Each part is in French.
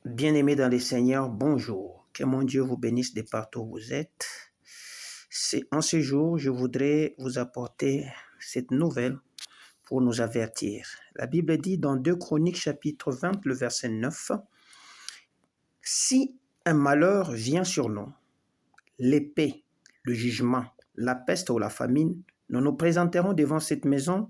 Bien-aimés dans les Seigneurs, bonjour. Que mon Dieu vous bénisse de partout où vous êtes. En ce jour, je voudrais vous apporter cette nouvelle pour nous avertir. La Bible dit dans 2 Chroniques chapitre 20, le verset 9, « Si un malheur vient sur nous, l'épée, le jugement, la peste ou la famine, nous nous présenterons devant cette maison,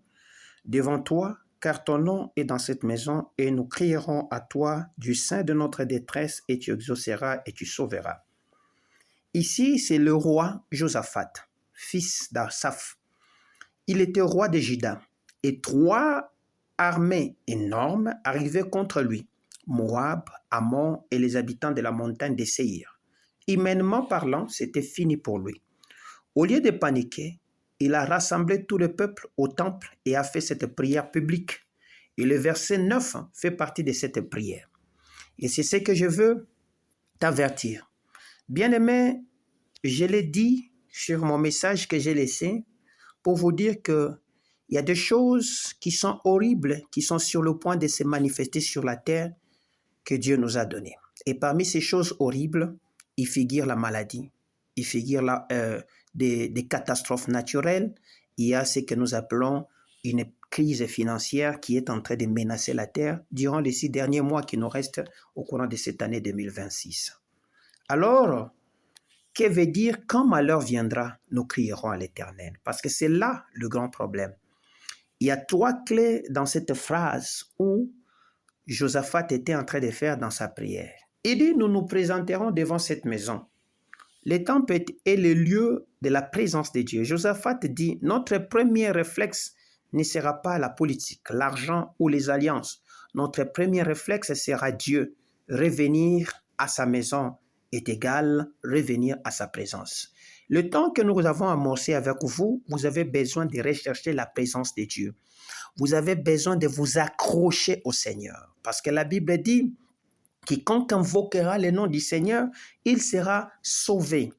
devant toi, car ton nom est dans cette maison, et nous crierons à toi du sein de notre détresse, et tu exauceras et tu sauveras. » Ici, c'est le roi Josaphat, fils d'Asaph. Il était roi de Juda, et 3 armées énormes arrivaient contre lui, Moab, Ammon et les habitants de la montagne de Séhir. Humainement parlant, c'était fini pour lui. Au lieu de paniquer, il a rassemblé tout le peuple au temple et a fait cette prière publique. Et le verset 9 fait partie de cette prière. Et c'est ce que je veux t'avertir. Bien-aimé, je l'ai dit sur mon message que j'ai laissé pour vous dire qu'il y a des choses qui sont horribles, qui sont sur le point de se manifester sur la terre que Dieu nous a données. Et parmi ces choses horribles, il figure la maladie, il figure des catastrophes naturelles, il y a ce que nous appelons une crise financière qui est en train de menacer la terre durant les 6 derniers mois qui nous restent au courant de cette année 2026. Alors, que veut dire quand malheur viendra, nous crierons à l'Éternel? Parce que c'est là le grand problème. Il y a 3 clés dans cette phrase où Josaphat était en train de faire dans sa prière. Il dit, nous nous présenterons devant cette maison. Le temple est le lieu de la présence de Dieu. Josaphat dit, notre premier réflexe ne sera pas la politique, l'argent ou les alliances. Notre premier réflexe sera Dieu. Revenir à sa maison est égal revenir à sa présence. Le temps que nous avons amorcé avec vous, vous avez besoin de rechercher la présence de Dieu. Vous avez besoin de vous accrocher au Seigneur. Parce que la Bible dit, quiconque invoquera le nom du Seigneur, il sera sauvé.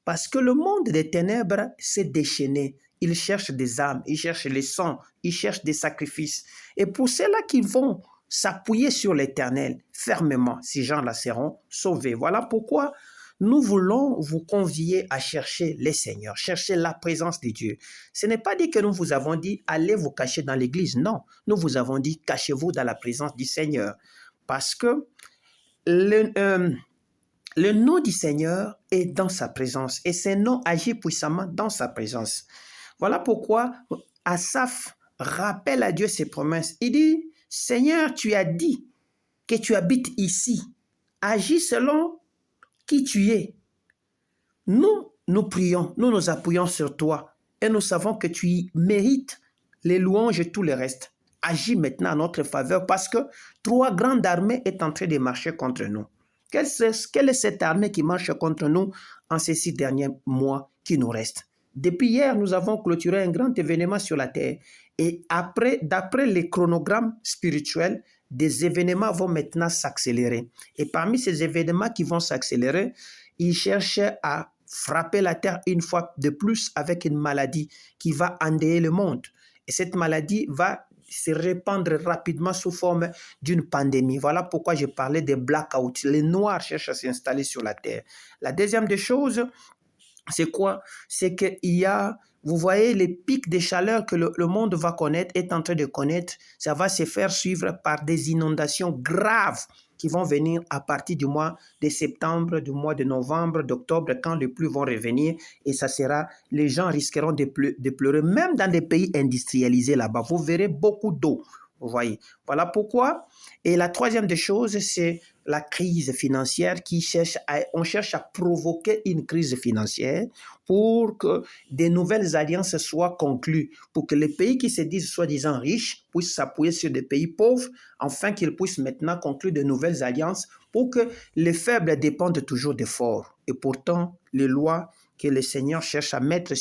Parce que le monde des ténèbres s'est déchaîné. Il cherche des âmes, il cherche les sangs, il cherche des sacrifices. Et pour ceux-là qui vont s'appuyer sur l'Éternel fermement, ces gens-là seront sauvés. Voilà pourquoi nous voulons vous convier à chercher les seigneurs, chercher la présence de Dieu. Ce n'est pas dit que nous vous avons dit, allez vous cacher dans l'église. Non, nous vous avons dit, cachez-vous dans la présence du Seigneur. Parce que le nom du Seigneur est dans sa présence et ce nom agit puissamment dans sa présence. Voilà pourquoi Asaph rappelle à Dieu ses promesses. Il dit, Seigneur, tu as dit que tu habites ici. Agis selon qui tu es. Nous prions, nous nous appuyons sur toi et nous savons que tu mérites les louanges et tout le reste. Agis maintenant à notre faveur parce que 3 grandes armées sont en train de marcher contre nous. Quelle est cette armée qui marche contre nous en ces 6 derniers mois qui nous restent? Depuis hier, nous avons clôturé un grand événement sur la terre. Et d'après les chronogrammes spirituels, des événements vont maintenant s'accélérer. Et parmi ces événements qui vont s'accélérer, ils cherchent à frapper la terre une fois de plus avec une maladie qui va endeuiller le monde. Et cette maladie va se répandre rapidement sous forme d'une pandémie. Voilà pourquoi je parlais des blackouts. Les noirs cherchent à s'installer sur la terre. La deuxième des choses, c'est quoi? C'est qu'il y a, vous voyez, les pics de chaleur que le monde va connaître, est en train de connaître, ça va se faire suivre par des inondations graves qui vont venir à partir du mois de septembre, du mois de novembre, d'octobre, quand les pluies vont revenir, et ça sera, les gens risqueront de pleurer, même dans des pays industrialisés là-bas. Vous verrez beaucoup d'eau, vous voyez. Voilà pourquoi. Et la troisième des choses, c'est la crise financière on cherche à provoquer une crise financière pour que des nouvelles alliances soient conclues, pour que les pays qui se disent soi-disant riches puissent s'appuyer sur des pays pauvres, afin qu'ils puissent maintenant conclure de nouvelles alliances pour que les faibles dépendent toujours des forts. Et pourtant, les lois que le Seigneur cherche à mettre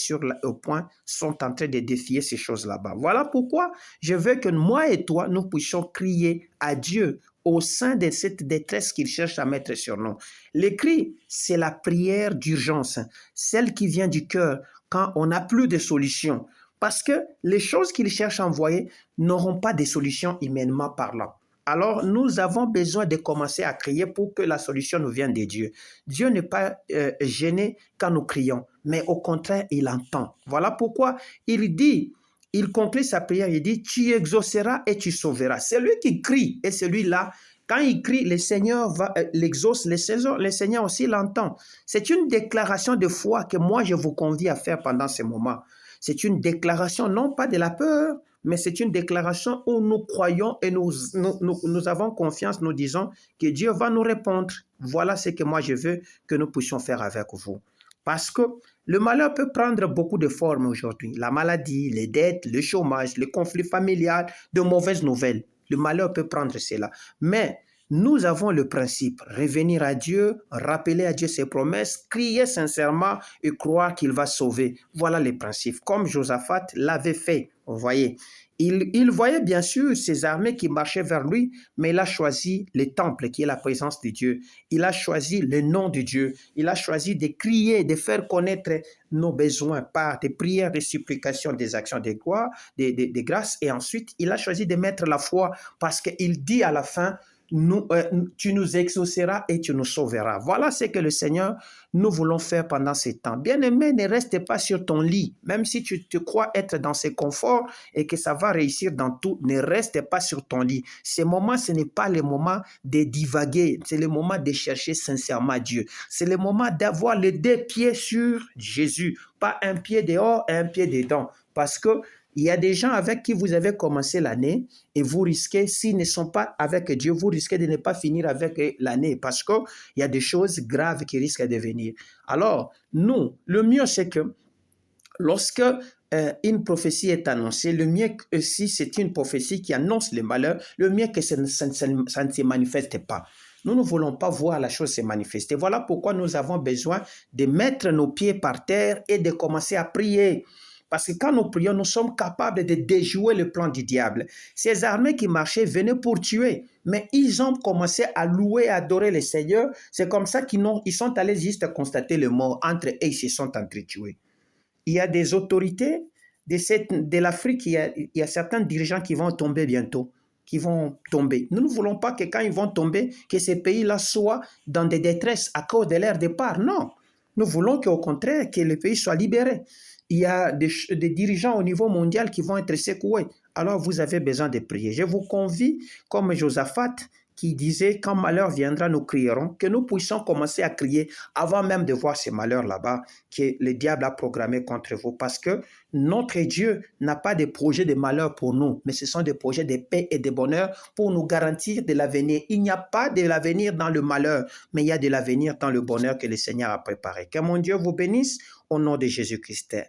au point sont en train de défier ces choses là-bas. Voilà pourquoi je veux que moi et toi, nous puissions crier à Dieu au sein de cette détresse qu'il cherche à mettre sur nous. Le cri, c'est la prière d'urgence, celle qui vient du cœur quand on n'a plus de solution. Parce que les choses qu'il cherche à envoyer n'auront pas de solution humainement parlant. alors nous avons besoin de commencer à crier pour que la solution nous vienne de Dieu. Dieu n'est pas gêné quand nous crions, mais au contraire, il entend. Voilà pourquoi il dit, il conclut sa prière, il dit, tu exauceras et tu sauveras. C'est lui qui crie et celui-là, quand il crie, le Seigneur l'exauce, le Seigneur aussi l'entend. C'est une déclaration de foi que moi je vous convie à faire pendant ce moment. C'est une déclaration non pas de la peur, mais c'est une déclaration où nous croyons et nous avons confiance, nous disons que Dieu va nous répondre. Voilà ce que moi je veux que nous puissions faire avec vous. Parce que le malheur peut prendre beaucoup de formes aujourd'hui. La maladie, les dettes, le chômage, le conflit familial, de mauvaises nouvelles. Le malheur peut prendre cela. Mais nous avons le principe, revenir à Dieu, rappeler à Dieu ses promesses, crier sincèrement et croire qu'il va sauver. Voilà les principes, comme Josaphat l'avait fait, vous voyez. Il voyait bien sûr ces armées qui marchaient vers lui, mais il a choisi le temple qui est la présence de Dieu. Il a choisi le nom de Dieu. Il a choisi de crier, de faire connaître nos besoins par des prières, des supplications, des actions de gloire, des grâces. Et ensuite, il a choisi de mettre la foi parce qu'il dit à la fin, tu nous exauceras et tu nous sauveras. Voilà ce que le Seigneur, nous voulons faire pendant ces temps. Bien-aimé, ne reste pas sur ton lit. Même si tu te crois être dans ce confort et que ça va réussir dans tout, ne reste pas sur ton lit. Ces moments, ce n'est pas le moment de divaguer. C'est le moment de chercher sincèrement Dieu. C'est le moment d'avoir les deux pieds sur Jésus. Pas un pied dehors et un pied dedans. Parce que il y a des gens avec qui vous avez commencé l'année et vous risquez, s'ils ne sont pas avec Dieu, vous risquez de ne pas finir avec l'année parce qu'il y a des choses graves qui risquent de venir. Alors, nous, le mieux, c'est que lorsque une prophétie est annoncée, le mieux si c'est une prophétie qui annonce le malheur, le mieux que ça ne se manifeste pas. Nous ne voulons pas voir la chose se manifester. Voilà pourquoi nous avons besoin de mettre nos pieds par terre et de commencer à prier. Parce que quand nous prions, nous sommes capables de déjouer le plan du diable. Ces armées qui marchaient venaient pour tuer, mais ils ont commencé à louer, à adorer le Seigneur. C'est comme ça qu'ils sont allés juste constater le mort. Entre eux, ils se sont entretués. Il y a des autorités de l'Afrique, il y a certains dirigeants qui vont tomber bientôt, qui vont tomber. Nous ne voulons pas que quand ils vont tomber, que ces pays-là soient dans des détresses à cause de leur départ. Non, nous voulons qu'au contraire, que le pays soit libéré. Il y a des dirigeants au niveau mondial qui vont être secoués. Alors vous avez besoin de prier. Je vous convie, comme Josaphat, qui disait, quand malheur viendra, nous crierons, que nous puissions commencer à crier avant même de voir ces malheurs là-bas que le diable a programmé contre vous. Parce que notre Dieu n'a pas de projet de malheur pour nous, mais ce sont des projets de paix et de bonheur pour nous garantir de l'avenir. Il n'y a pas de l'avenir dans le malheur, mais il y a de l'avenir dans le bonheur que le Seigneur a préparé. Que mon Dieu vous bénisse au nom de Jésus-Christ. Amen.